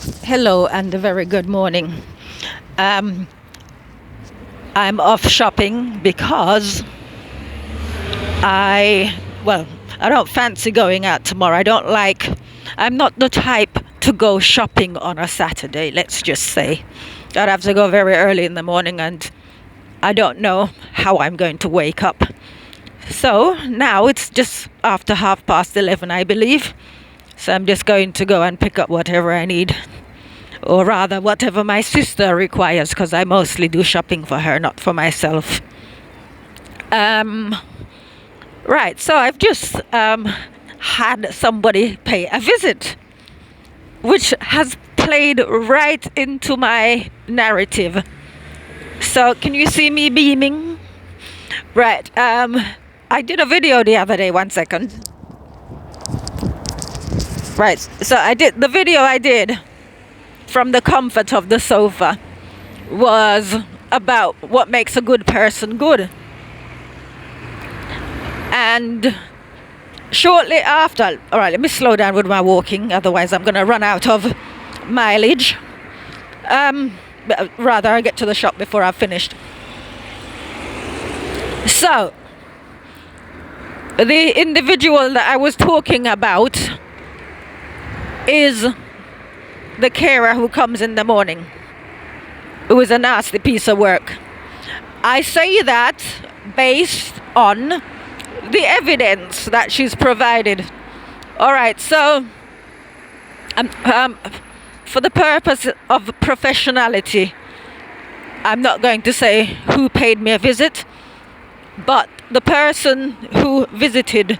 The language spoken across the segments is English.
Hello and a very good morning. Um, I'm off shopping because I, well, I don't fancy going out tomorrow. I'm not the type to go shopping on a Saturday, let's just say. I'd have to go very early in the morning and I don't know how I'm going to wake up. So now it's just after 11:30, I believe. So I'm just going to go and pick up whatever I need. Or rather, whatever my sister requires, because I mostly do shopping for her, not for myself. Right, so I've just had somebody pay a visit, which has played right into my narrative. So, can you see me beaming? Right, I did a video the other day, 1 second. Right, so the video I did from the comfort of the sofa was about what makes a good person good. And shortly after, all right, let me slow down with my walking, otherwise I'm going to run out of mileage. Rather, I get to the shop before I've finished. So, the individual that I was talking about is the carer who comes in the morning, who is a nasty piece of work. I say that based on the evidence that she's provided. All right, so for the purpose of professionality, I'm not going to say who paid me a visit, but the person who visited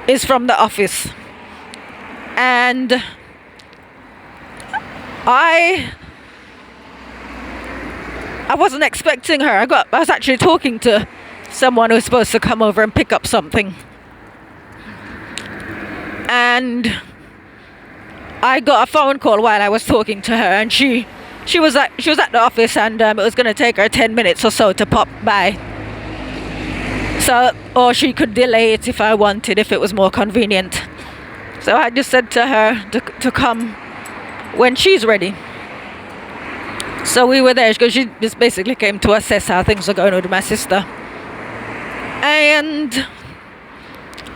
is from the office. And I wasn't expecting her. I was actually talking to someone who was supposed to come over and pick up something. And I got a phone call while I was talking to her, and she was at the office, and it was going to take her 10 minutes or so to pop by. So, or she could delay it if I wanted, if it was more convenient. So I just said to her to come when she's ready. So we were there because she just basically came to assess how things are going with my sister. And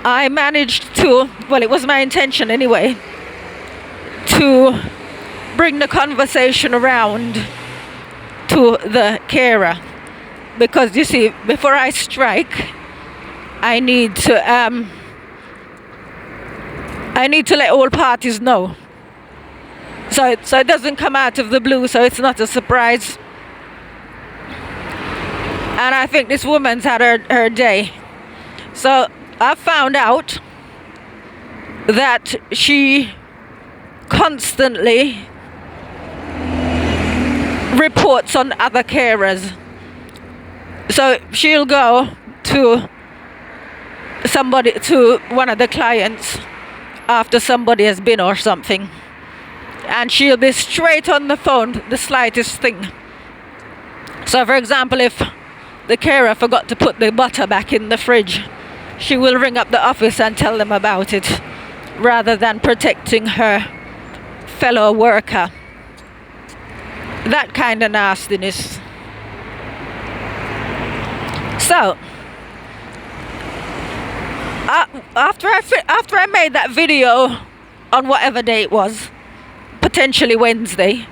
I managed to, well, it was my intention anyway, to bring the conversation around to the carer. Because you see, before I strike, I need to let all parties know. So it doesn't come out of the blue, so it's not a surprise. And I think this woman's had her day. So I found out that she constantly reports on other carers. So she'll go to one of the clients after somebody has been or something, and she'll be straight on the phone the slightest thing. So for example, if the carer forgot to put the butter back in the fridge, she will ring up the office and tell them about it, rather than protecting her fellow worker. That kind of nastiness. So after I made that video on whatever day it was, potentially Wednesday,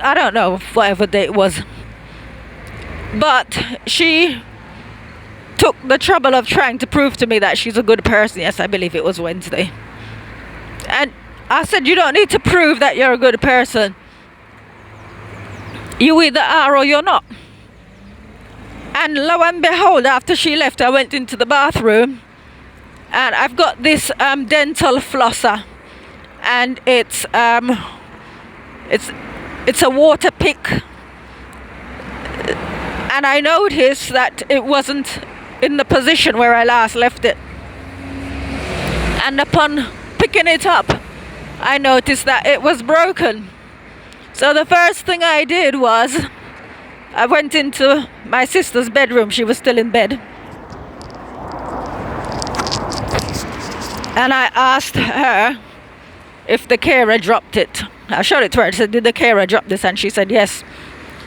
I don't know, whatever day it was, but she took the trouble of trying to prove to me that she's a good person. Yes, I believe it was Wednesday. And I said, you don't need to prove that you're a good person. You either are or you're not. And lo and behold, after she left, I went into the bathroom, and I've got this dental flosser, and it's a water pick, and I noticed that it wasn't in the position where I last left it. And upon picking it up, I noticed that it was broken. So the first thing I did was I went into my sister's bedroom. She was still in bed. And I asked her if the carer dropped it. I showed it to her. I said, did the carer drop this? And she said, yes.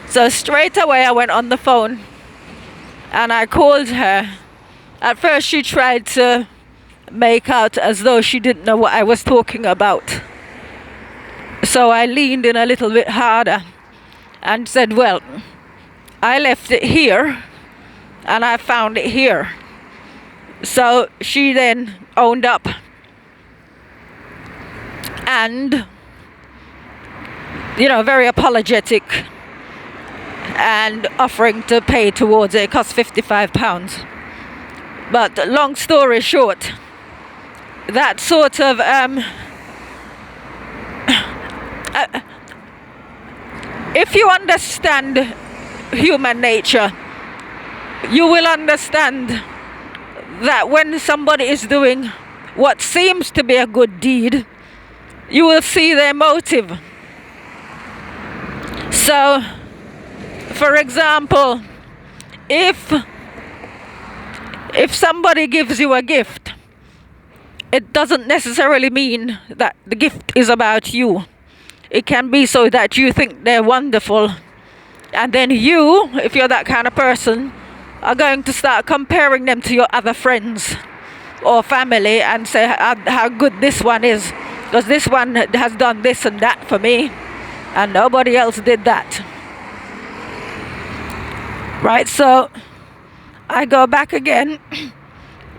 So straight away I went on the phone and I called her. At first she tried to make out as though she didn't know what I was talking about. So I leaned in a little bit harder and said, well, I left it here and I found it here. So she then owned up and, very apologetic and offering to pay towards it. It cost £55. But long story short, that sort of if you understand human nature, you will understand that when somebody is doing what seems to be a good deed, you will see their motive. So, for example, if somebody gives you a gift, it doesn't necessarily mean that the gift is about you. It can be so that you think they're wonderful, and then you, if you're that kind of person, are going to start comparing them to your other friends or family and say how good this one is, because this one has done this and that for me and nobody else did that. Right, so I go back again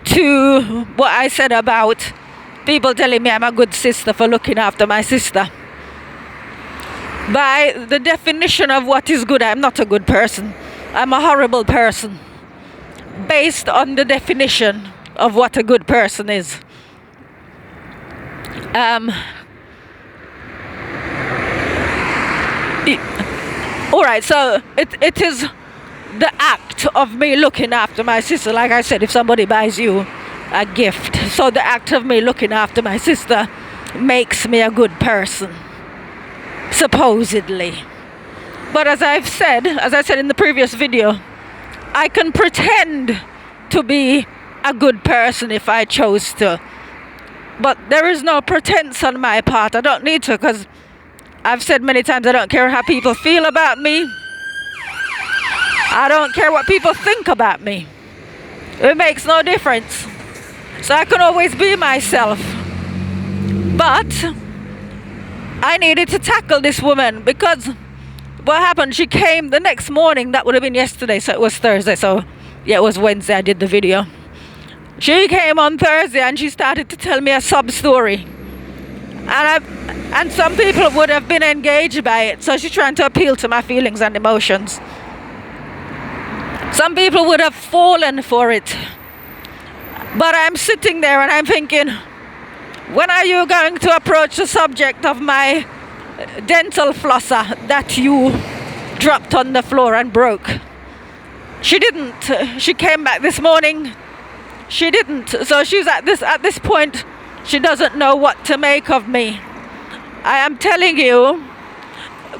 to what I said about people telling me I'm a good sister for looking after my sister. By the definition of what is good, I'm not a good person. I'm a horrible person, based on the definition of what a good person is. Alright, so it is the act of me looking after my sister. Like I said, if somebody buys you a gift, so the act of me looking after my sister makes me a good person, supposedly. But as I said in the previous video, I can pretend to be a good person if I chose to. But there is no pretense on my part. I don't need to, because I've said many times I don't care how people feel about me. I don't care what people think about me. It makes no difference. So I can always be myself. But I needed to tackle this woman, because what happened, she came the next morning. That would have been yesterday, so it was Thursday. So yeah, it was Wednesday I did the video. She came on Thursday and she started to tell me a sob story. And some people would have been engaged by it. So she's trying to appeal to my feelings and emotions. Some people would have fallen for it. But I'm sitting there and I'm thinking, when are you going to approach the subject of my dental flosser that you dropped on the floor and broke? She didn't. She came back this morning. She didn't. So she's at this point, she doesn't know what to make of me. I am telling you,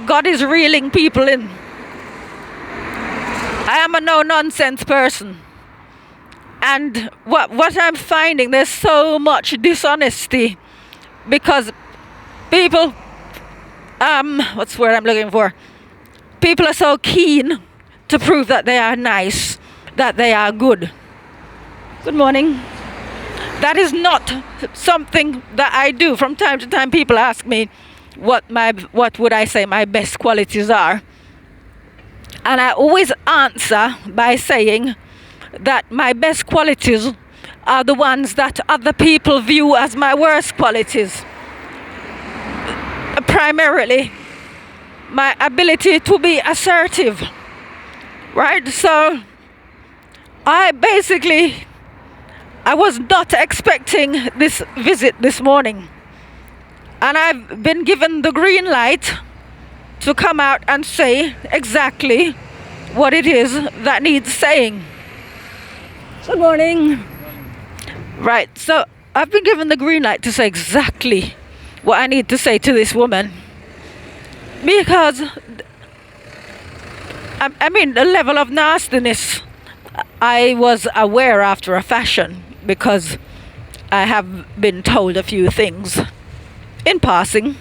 God is reeling people in. I am a no-nonsense person. And what I'm finding, there's so much dishonesty, because people, what's the word I'm looking for? People are so keen to prove that they are nice, that they are good. Good morning. That is not something that I do. From time to time people ask me what would I say my best qualities are. And I always answer by saying that my best qualities are the ones that other people view as my worst qualities. Primarily, my ability to be assertive, right? So, I was not expecting this visit this morning. And I've been given the green light to come out and say exactly what it is that needs saying. Good morning. Right, so I've been given the green light to say exactly what I need to say to this woman. Because, I mean, the level of nastiness, I was aware after a fashion, because I have been told a few things in passing,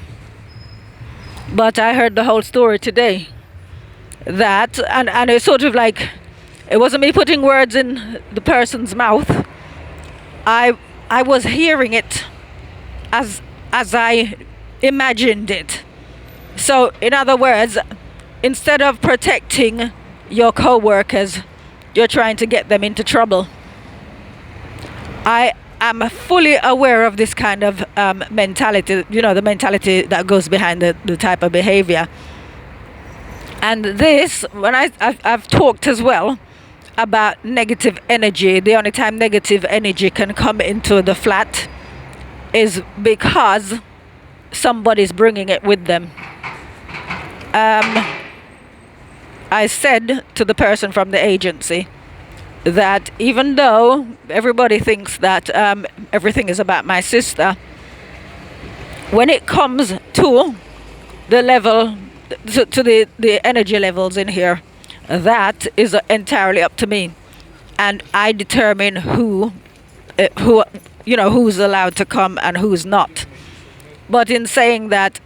but I heard the whole story today. That and it's sort of like, it wasn't me putting words in the person's mouth. I was hearing it as I imagined it. So in other words, instead of protecting your co-workers, you're trying to get them into trouble. I am fully aware of this kind of mentality, the mentality that goes behind the type of behavior. And this, when I've talked as well about negative energy, the only time negative energy can come into the flat is because somebody's bringing it with them. I said to the person from the agency that even though everybody thinks that everything is about my sister, when it comes to the level, to the energy levels in here, that is entirely up to me, and I determine who's allowed to come and who's not. But in saying that,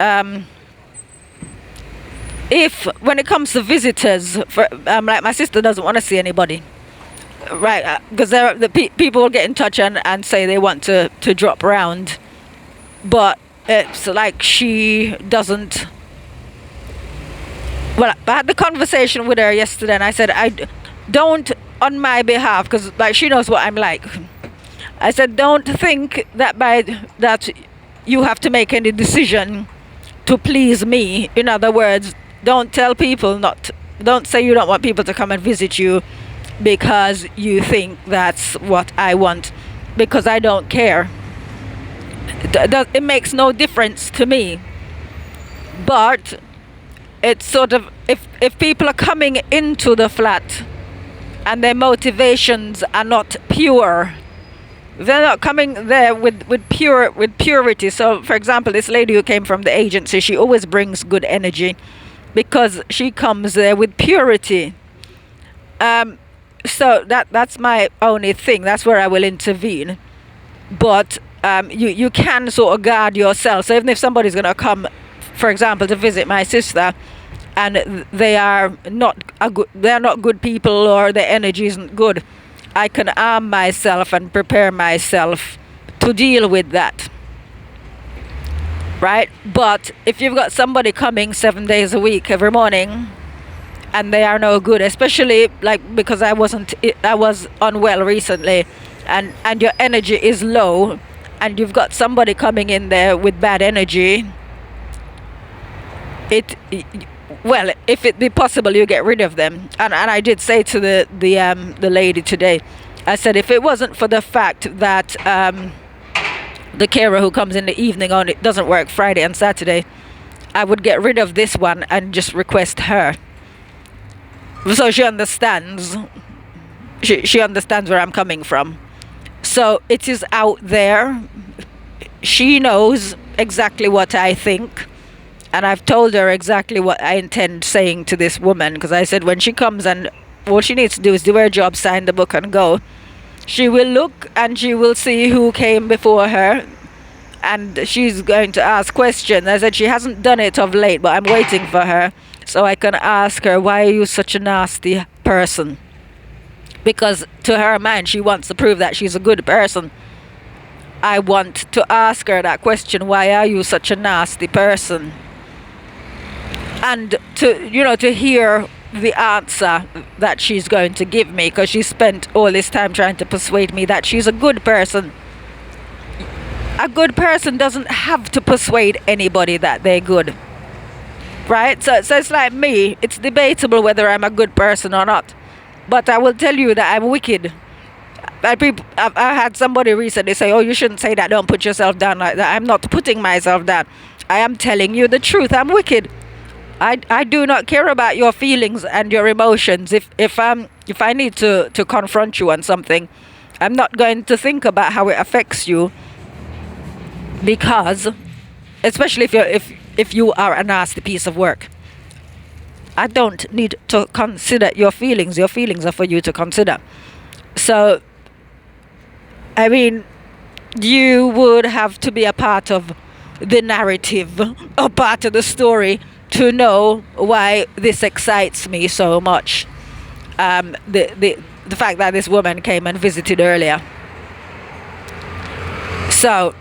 if when it comes to visitors, like my sister doesn't want to see anybody, right? Because people will get in touch and say they want to drop around, but it's like she doesn't. Well, I had the conversation with her yesterday, and I said, I don't, on my behalf, because like she knows what I'm like. I said, don't think that that you have to make any decision to please me. In other words, don't tell people don't say you don't want people to come and visit you because you think that's what I want, because I don't care. It makes no difference to me. But it's sort of, if people are coming into the flat and their motivations are not pure, they're not coming there with purity. So for example, this lady who came from the agency, she always brings good energy because she comes there with purity. So that's my only thing. That's where I will intervene. But you can sort of guard yourself. So even if somebody's going to come, for example, to visit my sister, and they are not good people, or their energy isn't good, I can arm myself and prepare myself to deal with that, right? But if you've got somebody coming 7 days a week every morning and they are no good, especially like because I was unwell recently, and your energy is low, and you've got somebody coming in there with bad energy, well, if it be possible, you get rid of them. And I did say to the lady today, I said, if it wasn't for the fact that the carer who comes in the evening on, it doesn't work Friday and Saturday, I would get rid of this one and just request her. So she understands. She understands where I'm coming from. So it is out there. She knows exactly what I think. And I've told her exactly what I intend saying to this woman, because I said when she comes, and all she needs to do is do her job, sign the book and go, she will look and she will see who came before her, and she's going to ask questions. I said she hasn't done it of late, but I'm waiting for her so I can ask her, why are you such a nasty person? Because to her mind, she wants to prove that she's a good person. I want to ask her that question, why are you such a nasty person? And to hear the answer that she's going to give me, because she spent all this time trying to persuade me that she's a good person. A good person doesn't have to persuade anybody that they're good, right? So it's like me. It's debatable whether I'm a good person or not, but I will tell you that I'm wicked. I had somebody recently say, oh, you shouldn't say that, don't put yourself down like that. I'm not putting myself down. I am telling you the truth. I'm wicked. I do not care about your feelings and your emotions. If I need to confront you on something, I'm not going to think about how it affects you, because especially if you are a nasty piece of work, I don't need to consider your feelings. Your feelings are for you to consider. So I mean, you would have to be a part of the narrative or part of the story to know why this excites me so much. The fact that this woman came and visited earlier. So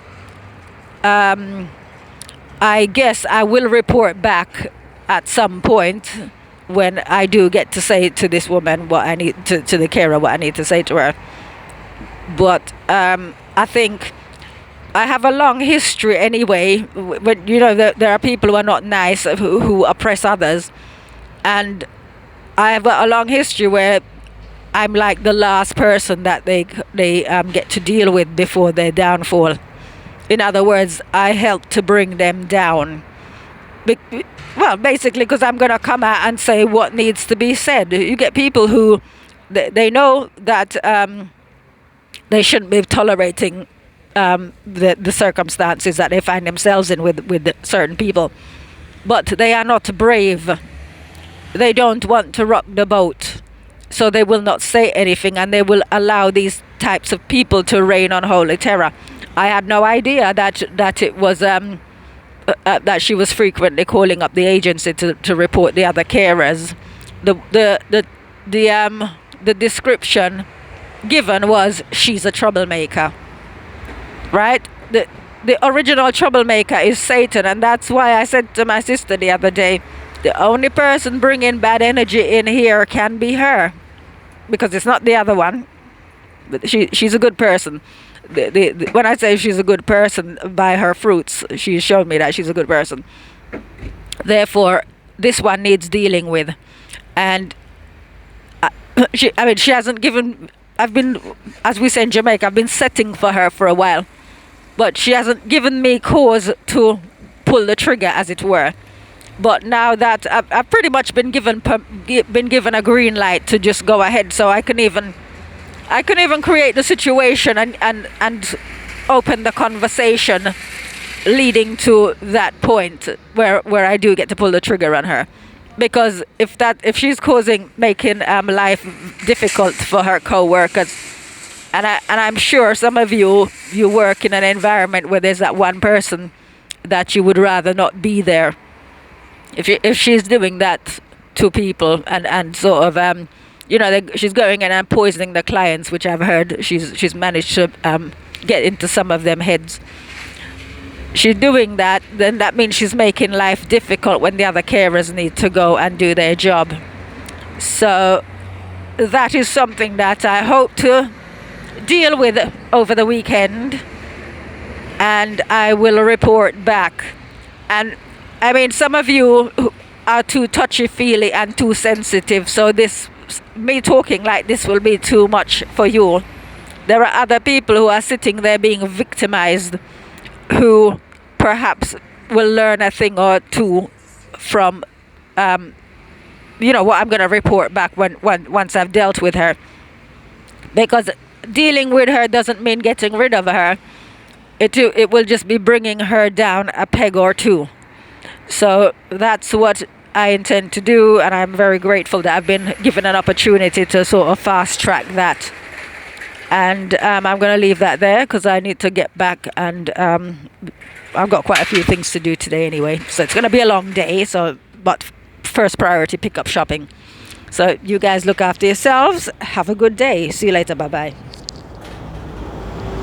I guess I will report back at some point when I do get to say to this woman what I need to the carer what I need to say to her. But I think I have a long history anyway. But there are people who are not nice, who oppress others, and I have a long history where I'm like the last person that they get to deal with before their downfall. In other words, I help to bring them down. Well, basically, because I'm going to come out and say what needs to be said. You get people who they know that they shouldn't be tolerating the circumstances that they find themselves in with certain people, but they are not brave. They don't want to rock the boat, so they will not say anything, and they will allow these types of people to reign on Holy Terror. I had no idea that it was that she was frequently calling up the agency to report the other carers. The description given was she's a troublemaker, right? The original troublemaker is Satan, and that's why I said to my sister the other day, the only person bringing bad energy in here can be her, because it's not the other one. She's a good person. When I say she's a good person, by her fruits, she's shown me that she's a good person. Therefore, this one needs dealing with, and she hasn't given. I've been, as we say in Jamaica, I've been setting for her for a while, but she hasn't given me cause to pull the trigger, as it were. But now that I've pretty much been given a green light to just go ahead, so I can even create the situation and open the conversation leading to that point where I do get to pull the trigger on her. Because if she's making life difficult for her co-workers, and I'm sure some of you work in an environment where there's that one person that you would rather not be there. If she's doing that to people and sort of she's going in and poisoning the clients, which I've heard she's managed to get into some of them heads. She's doing that, then that means she's making life difficult when the other carers need to go and do their job. So that is something that I hope to deal with over the weekend, and I will report back. And I mean, some of you are too touchy-feely and too sensitive, so me talking like this will be too much for you. There are other people who are sitting there being victimized, who perhaps will learn a thing or two from what I'm going to report back once I've dealt with her. Because dealing with her doesn't mean getting rid of her. It will just be bringing her down a peg or two. So that's what I intend to do, and I'm very grateful that I've been given an opportunity to sort of fast track that. And I'm going to leave that there because I need to get back, and I've got quite a few things to do today anyway. So it's going to be a long day, but first priority, pick up shopping. So you guys look after yourselves. Have a good day. See you later. Bye-bye.